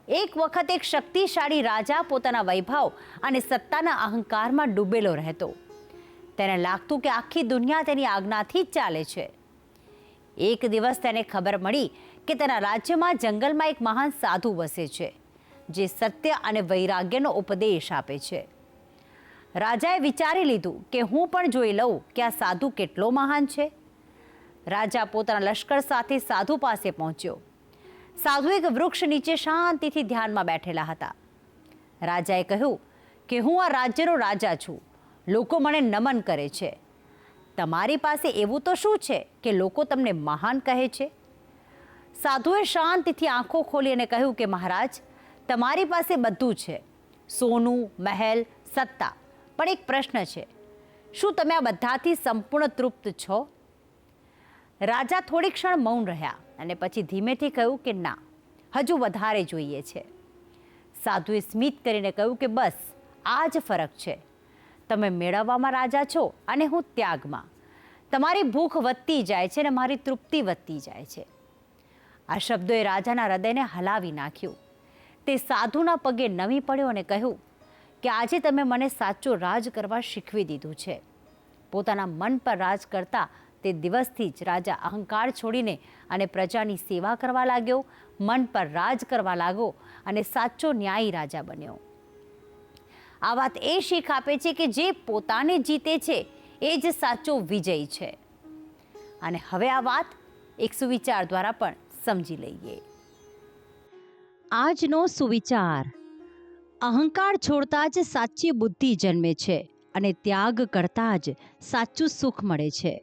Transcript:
એક વખત એક શક્તિશાળી રાજા પોતાના વૈભવ અને સત્તાના અહંકારમાં ડૂબેલો રહેતો. તેને લાગતું કે આખી દુનિયા તેની આજ્ઞાથી જ ચાલે છે. એક દિવસ તેને ખબર મળી કે તેના રાજ્યમાં જંગલમાં એક મહાન સાધુ વસે છે, જે સત્ય અને વૈરાગ્યનો ઉપદેશ આપે છે. રાજાએ વિચારી લીધું કે હું પણ જોઈ લઉં કે આ સાધુ કેટલો મહાન છે. રાજા પોતાના લશ્કર સાથે સાધુ પાસે પહોંચ્યો. સાધુ એક વૃક્ષ નીચે શાંતિથી ધ્યાનમાં બેઠેલા હતા. રાજાએ કહ્યું કે હું આ રાજ્યનો રાજા છું. લોકો મને નમન કરે છે. તમારી પાસે એવું તો શું છે કે લોકો તમને મહાન કહે છે? સાધુએ શાંતિથી આંખો ખોલી અને કહ્યું કે મહારાજ, તમારી પાસે બધું છે, સોનું, મહેલ, સત્તા. પણ એક પ્રશ્ન છે, શું તમે આ બધાથી સંપૂર્ણ તૃપ્ત છો? રાજા થોડી ક્ષણ મૌન રહ્યા અને પછી ધીમેથી કહ્યું કે ના, હજુ વધારે જોઈએ છે. સાધુએ સ્મિત કરીને કહ્યું કે બસ આ જ ફરક છે. તમે મેળવવામાં રાજા છો અને હું ત્યાગમાં. તમારી ભૂખ વધતી જાય છે અને મારી તૃપ્તિ વધતી જાય છે. આ શબ્દોએ રાજાના હૃદયને હલાવી નાખ્યું. તે સાધુના પગે નમી પડ્યો અને કહ્યું કે આજે તમે મને સાચો રાજ કરવા શીખવી દીધું છે. પોતાના મન પર રાજ કરતા તે દિવસથી જ રાજા અહંકાર છોડીને અને પ્રજાની સેવા કરવા લાગ્યો, મન પર રાજ કરવા લાગ્યો અને સાચો ન્યાયી રાજા બન્યો. આ વાત એ શીખ આપે છે કે જે પોતાને જીતે છે એ જ સાચો વિજય છે. અને હવે આ વાત એક સુવિચાર દ્વારા પણ સમજી લઈએ. આજનો સુવિચાર: અહંકાર છોડતા જ સાચી બુદ્ધિ જન્મે છે અને ત્યાગ કરતા જ સાચું સુખ મળે છે.